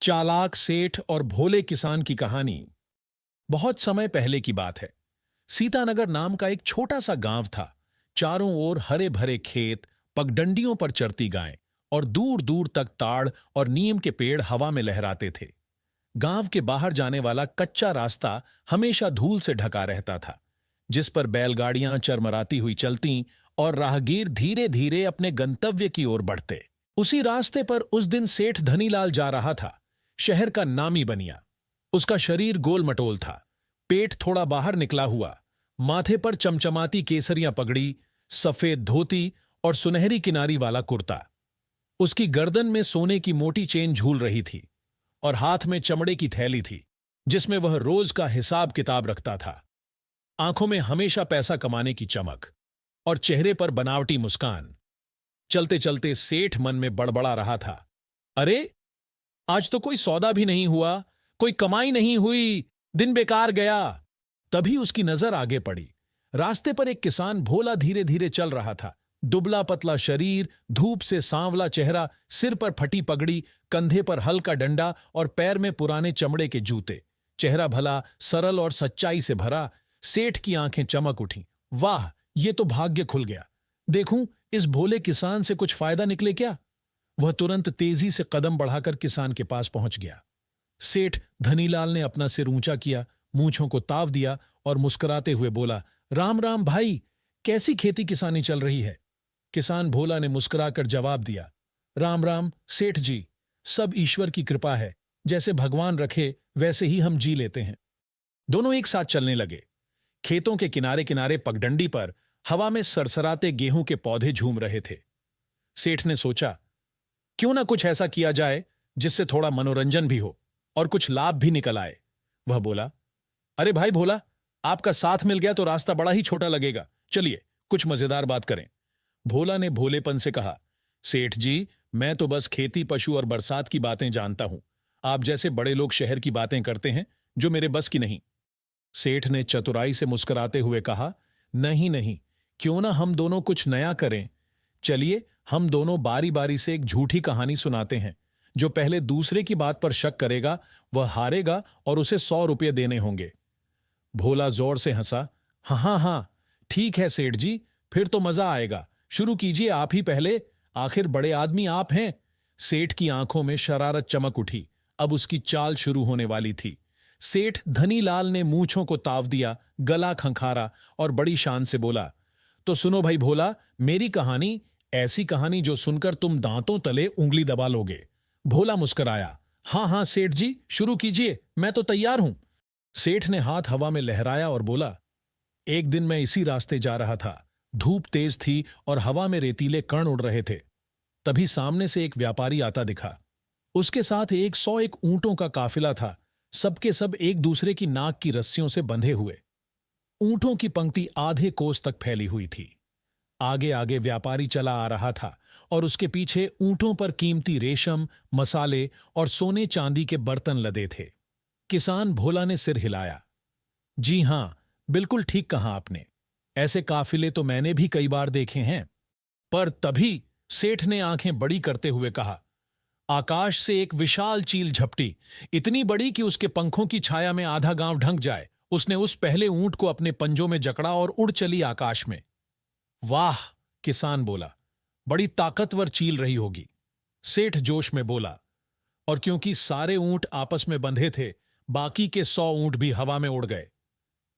चालाक सेठ और भोले किसान की कहानी। बहुत समय पहले की बात है। सीतानगर नाम का एक छोटा सा गांव था। चारों ओर हरे भरे खेत, पगडंडियों पर चरती गायें और दूर दूर तक ताड़ और नीम के पेड़ हवा में लहराते थे। गांव के बाहर जाने वाला कच्चा रास्ता हमेशा धूल से ढका रहता था, जिस पर बैलगाड़ियां चरमराती हुई चलतीं और राहगीर धीरे धीरे अपने गंतव्य की ओर बढ़ते। उसी रास्ते पर उस दिन सेठ धनीलाल जा रहा था, शहर का नामी बनिया। उसका शरीर गोल मटोल था, पेट थोड़ा बाहर निकला हुआ, माथे पर चमचमाती केसरिया पगड़ी, सफेद धोती और सुनहरी किनारी वाला कुर्ता। उसकी गर्दन में सोने की मोटी चेन झूल रही थी और हाथ में चमड़े की थैली थी, जिसमें वह रोज का हिसाब किताब रखता था। आंखों में हमेशा पैसा कमाने की चमक और चेहरे पर बनावटी मुस्कान। चलते चलते सेठ मन में बड़बड़ा रहा था, अरे आज तो कोई सौदा भी नहीं हुआ, कोई कमाई नहीं हुई, दिन बेकार गया। तभी उसकी नजर आगे पड़ी। रास्ते पर एक किसान भोला धीरे धीरे चल रहा था। दुबला पतला शरीर, धूप से सांवला चेहरा, सिर पर फटी पगड़ी, कंधे पर हल्का डंडा और पैर में पुराने चमड़े के जूते। चेहरा भला, सरल और सच्चाई से भरा। सेठ की आंखें चमक उठीं। वाह, ये तो भाग्य खुल गया। देखूं इस भोले किसान से कुछ फायदा निकले क्या। वह तुरंत तेजी से कदम बढ़ाकर किसान के पास पहुंच गया। सेठ धनीलाल ने अपना सिर ऊंचा किया, मूंछों को ताव दिया और मुस्कुराते हुए बोला, राम राम भाई, कैसी खेती किसानी चल रही है। किसान भोला ने मुस्कुराकर जवाब दिया, राम राम सेठ जी, सब ईश्वर की कृपा है, जैसे भगवान रखे वैसे ही हम जी लेते हैं। दोनों एक साथ चलने लगे। खेतों के किनारे किनारे पगडंडी पर हवा में सरसराते गेहूं के पौधे झूम रहे थे। सेठ ने सोचा, क्यों ना कुछ ऐसा किया जाए जिससे थोड़ा मनोरंजन भी हो और कुछ लाभ भी निकल आए। वह बोला, अरे भाई भोला, आपका साथ मिल गया तो रास्ता बड़ा ही छोटा लगेगा, चलिए कुछ मजेदार बात करें। भोला ने भोलेपन से कहा, सेठ जी, मैं तो बस खेती, पशु और बरसात की बातें जानता हूं। आप जैसे बड़े लोग शहर की बातें करते हैं जो मेरे बस की नहीं। सेठ ने चतुराई से मुस्कुराते हुए कहा, नहीं नहीं, क्यों ना हम दोनों कुछ नया करें। चलिए हम दोनों बारी बारी से एक झूठी कहानी सुनाते हैं। जो पहले दूसरे की बात पर शक करेगा वह हारेगा और उसे 100 रुपये देने होंगे। भोला जोर से हंसा, हाँ हाँ हाँ, ठीक है सेठ जी, फिर तो मजा आएगा। शुरू कीजिए आप ही पहले, आखिर बड़े आदमी आप हैं। सेठ की आंखों में शरारत चमक उठी। अब उसकी चाल शुरू होने वाली थी। सेठ धनीलाल ने मूंछों को ताव दिया, गला खंखारा और बड़ी शान से बोला, तो सुनो भाई भोला, मेरी कहानी, ऐसी कहानी जो सुनकर तुम दांतों तले उंगली दबा लोगे। भोला मुस्कुराया, हाँ हाँ सेठ जी, शुरू कीजिए, मैं तो तैयार हूं। सेठ ने हाथ हवा में लहराया और बोला, एक दिन मैं इसी रास्ते जा रहा था। धूप तेज थी और हवा में रेतीले कण उड़ रहे थे। तभी सामने से एक व्यापारी आता दिखा। उसके साथ 101 ऊंटों का काफिला था, सबके सब एक दूसरे की नाक की रस्सियों से बंधे हुए। ऊंटों की पंक्ति आधे कोस तक फैली हुई थी। आगे आगे व्यापारी चला आ रहा था और उसके पीछे ऊंटों पर कीमती रेशम, मसाले और सोने चांदी के बर्तन लदे थे। किसान भोला ने सिर हिलाया, जी हां, बिल्कुल ठीक कहा आपने, ऐसे काफिले तो मैंने भी कई बार देखे हैं। पर तभी सेठ ने आंखें बड़ी करते हुए कहा, आकाश से एक विशाल चील झपटी, इतनी बड़ी कि उसके पंखों की छाया में आधा गांव ढंक जाए। उसने उस पहले ऊंट को अपने पंजों में जकड़ा और उड़ चली आकाश में। वाह, किसान बोला, बड़ी ताकतवर चील रही होगी। सेठ जोश में बोला, और क्योंकि सारे ऊंट आपस में बंधे थे, बाकी के 100 ऊंट भी हवा में उड़ गए।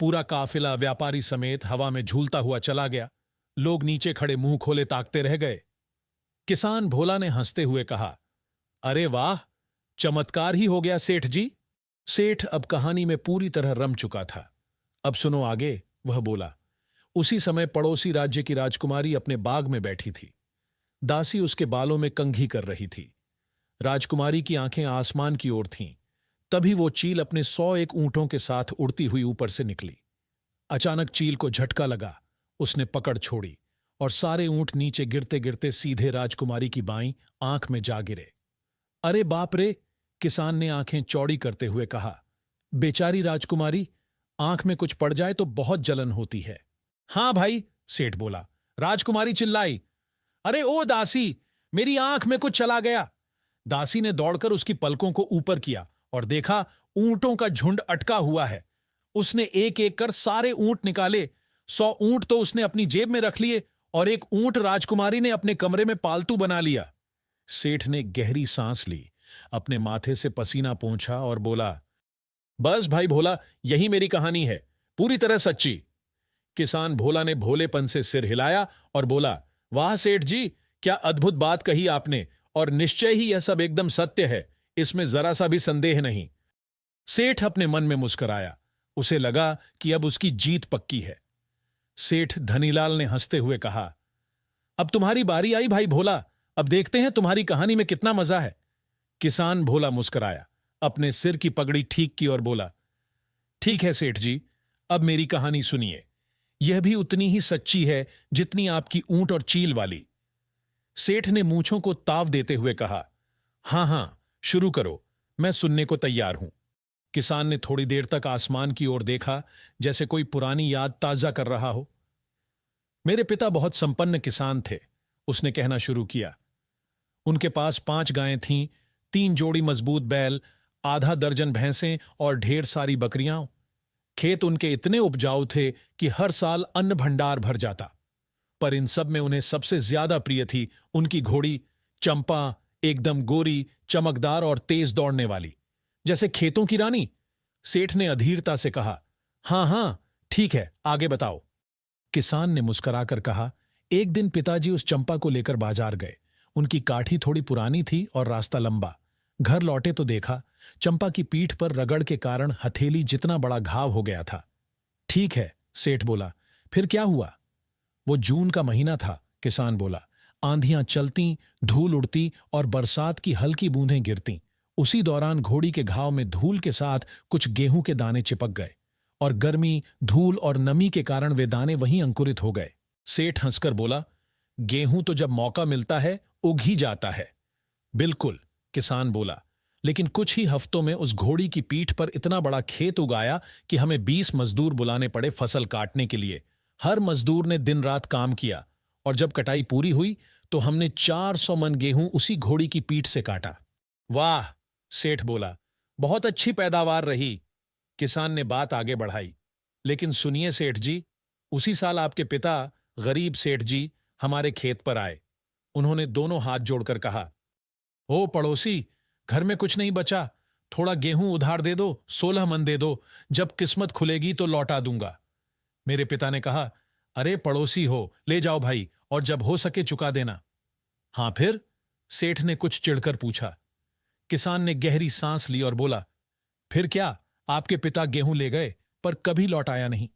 पूरा काफिला व्यापारी समेत हवा में झूलता हुआ चला गया। लोग नीचे खड़े मुंह खोले ताकते रह गए। किसान भोला ने हंसते हुए कहा, अरे वाह, चमत्कार ही हो गया सेठ जी। सेठ अब कहानी में पूरी तरह रम चुका था। अब सुनो आगे, वह बोला। उसी समय पड़ोसी राज्य की राजकुमारी अपने बाग में बैठी थी। दासी उसके बालों में कंघी कर रही थी। राजकुमारी की आंखें आसमान की ओर थीं। तभी वो चील अपने 101 ऊंटों के साथ उड़ती हुई ऊपर से निकली। अचानक चील को झटका लगा। उसने पकड़ छोड़ी और सारे ऊंट नीचे गिरते गिरते सीधे राजकुमारी की बाईं आंख में जा गिरे। अरे बाप रे, किसान ने आंखें चौड़ी करते हुए कहा, बेचारी राजकुमारी, आंख में कुछ पड़ जाए तो बहुत जलन होती है। हां भाई, सेठ बोला। राजकुमारी चिल्लाई, अरे ओ दासी, मेरी आंख में कुछ चला गया। दासी ने दौड़कर उसकी पलकों को ऊपर किया और देखा ऊंटों का झुंड अटका हुआ है। उसने एक एक कर सारे ऊंट निकाले। 100 ऊंट तो उसने अपनी जेब में रख लिए और एक ऊंट राजकुमारी ने अपने कमरे में पालतू बना लिया। सेठ ने गहरी सांस ली, अपने माथे से पसीना पोंछा और बोला, बस भाई भोला, यही मेरी कहानी है, पूरी तरह सच्ची। किसान भोला ने भोलेपन से सिर हिलाया और बोला, वाह सेठ जी, क्या अद्भुत बात कही आपने, और निश्चय ही यह सब एकदम सत्य है, इसमें जरा सा भी संदेह नहीं। सेठ अपने मन में मुस्कुराया। उसे लगा कि अब उसकी जीत पक्की है। सेठ धनीलाल ने हंसते हुए कहा, अब तुम्हारी बारी आई भाई भोला, अब देखते हैं तुम्हारी कहानी में कितना मजा है। किसान भोला मुस्कुराया, अपने सिर की पगड़ी ठीक की और बोला, ठीक है सेठ जी, अब मेरी कहानी सुनिए। यह भी उतनी ही सच्ची है जितनी आपकी ऊंट और चील वाली। सेठ ने मूंछों को ताव देते हुए कहा, हां हां, शुरू करो, मैं सुनने को तैयार हूं। किसान ने थोड़ी देर तक आसमान की ओर देखा, जैसे कोई पुरानी याद ताजा कर रहा हो। मेरे पिता बहुत संपन्न किसान थे, उसने कहना शुरू किया। उनके पास 5 गायें थीं, 3 जोड़ी मजबूत बैल, आधा दर्जन भैंसें और ढेर सारी बकरियां। खेत उनके इतने उपजाऊ थे कि हर साल अन्न भंडार भर जाता। पर इन सब में उन्हें सबसे ज्यादा प्रिय थी उनकी घोड़ी चंपा, एकदम गोरी, चमकदार और तेज दौड़ने वाली, जैसे खेतों की रानी। सेठ ने अधीरता से कहा, हां हां ठीक है, आगे बताओ। किसान ने मुस्कुराकर कहा, एक दिन पिताजी उस चंपा को लेकर बाजार गए। उनकी काठी थोड़ी पुरानी थी और रास्ता लंबा। घर लौटे तो देखा चंपा की पीठ पर रगड़ के कारण हथेली जितना बड़ा घाव हो गया था। ठीक है, सेठ बोला, फिर क्या हुआ? वो जून का महीना था, किसान बोला। आंधियां चलती, धूल उड़ती और बरसात की हल्की बूंदें गिरती। उसी दौरान घोड़ी के घाव में धूल के साथ कुछ गेहूं के दाने चिपक गए और गर्मी, धूल और नमी के कारण वे दाने वहीं अंकुरित हो गए। सेठ हंसकर बोला, गेहूं तो जब मौका मिलता है उग ही जाता है। बिल्कुल, किसान बोला, लेकिन कुछ ही हफ्तों में उस घोड़ी की पीठ पर इतना बड़ा खेत उगाया कि हमें 20 मजदूर बुलाने पड़े फसल काटने के लिए। हर मजदूर ने दिन रात काम किया और जब कटाई पूरी हुई तो हमने 400 मन गेहूं उसी घोड़ी की पीठ से काटा। वाह, सेठ बोला, बहुत अच्छी पैदावार रही। किसान ने बात आगे बढ़ाई, लेकिन सुनिए सेठ जी, उसी साल आपके पिता, गरीब सेठ जी, हमारे खेत पर आए। उन्होंने दोनों हाथ जोड़कर कहा, ओ पड़ोसी, घर में कुछ नहीं बचा, थोड़ा गेहूं उधार दे दो, 16 मन दे दो, जब किस्मत खुलेगी तो लौटा दूंगा। मेरे पिता ने कहा, अरे पड़ोसी हो, ले जाओ भाई, और जब हो सके चुका देना। हां फिर? सेठ ने कुछ चिढ़कर पूछा। किसान ने गहरी सांस ली और बोला, फिर क्या, आपके पिता गेहूं ले गए पर कभी लौटाया नहीं।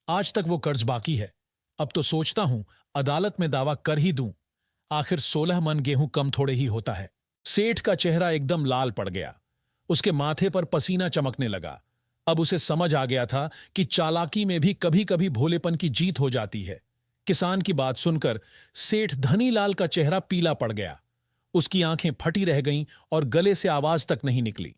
आज तक वो कर्ज बाकी है। अब तो सोचता हूं अदालत में दावा कर ही दूं। आखिर 16 मन गेहूं कम थोड़े ही होता है। सेठ का चेहरा एकदम लाल पड़ गया। उसके माथे पर पसीना चमकने लगा। अब उसे समझ आ गया था कि चालाकी में भी कभी कभी भोलेपन की जीत हो जाती है। किसान की बात सुनकर सेठ धनीलाल का चेहरा पीला पड़ गया। उसकी आंखें फटी रह गईं और गले से आवाज तक नहीं निकली।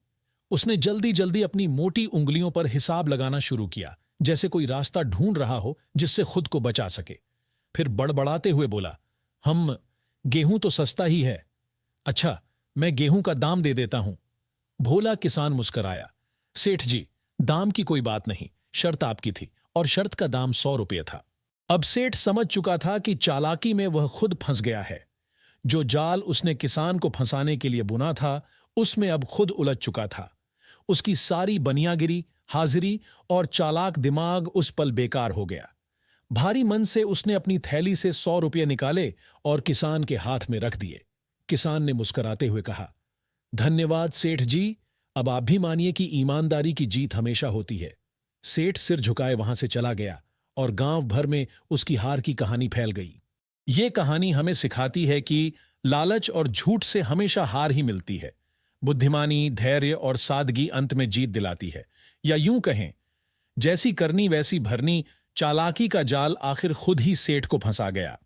उसने जल्दी जल्दी अपनी मोटी उंगलियों पर हिसाब लगाना शुरू किया, जैसे कोई रास्ता ढूंढ रहा हो जिससे खुद को बचा सके। फिर बड़बड़ाते हुए बोला, हम गेहूं तो सस्ता ही है। अच्छा, मैं गेहूं का दाम दे देता हूं। भोला किसान मुस्कुराया। सेठ जी, दाम की कोई बात नहीं, शर्त आपकी थी और शर्त का दाम 100 रुपये था। अब सेठ समझ चुका था कि चालाकी में वह खुद फंस गया है। जो जाल उसने किसान को फंसाने के लिए बुना था, उसमें अब खुद उलझ चुका था। उसकी सारी बनियागिरी, हाजिरी और चालाक दिमाग उस पल बेकार हो गया। भारी मन से उसने अपनी थैली से 100 रुपये निकाले और किसान के हाथ में रख दिए। किसान ने मुस्कुराते हुए कहा, धन्यवाद सेठ जी, अब आप भी मानिए कि ईमानदारी की जीत हमेशा होती है। सेठ सिर झुकाए वहां से चला गया और गांव भर में उसकी हार की कहानी फैल गई। ये कहानी हमें सिखाती है कि लालच और झूठ से हमेशा हार ही मिलती है। बुद्धिमानी, धैर्य और सादगी अंत में जीत दिलाती है। या यूं कहें, जैसी करनी वैसी भरनी, चालाकी का जाल आखिर खुद ही सेठ को फंसा गया।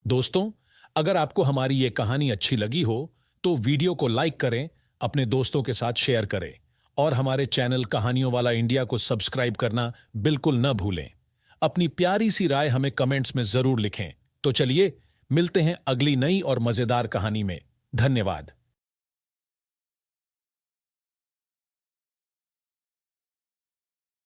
दोस्तों, अगर आपको हमारी ये कहानी अच्छी लगी हो तो वीडियो को लाइक करें, अपने दोस्तों के साथ शेयर करें और हमारे चैनल कहानियों वाला इंडिया को सब्सक्राइब करना बिल्कुल न भूलें। अपनी प्यारी सी राय हमें कमेंट्स में जरूर लिखें। तो चलिए मिलते हैं अगली नई और मजेदार कहानी में। धन्यवाद।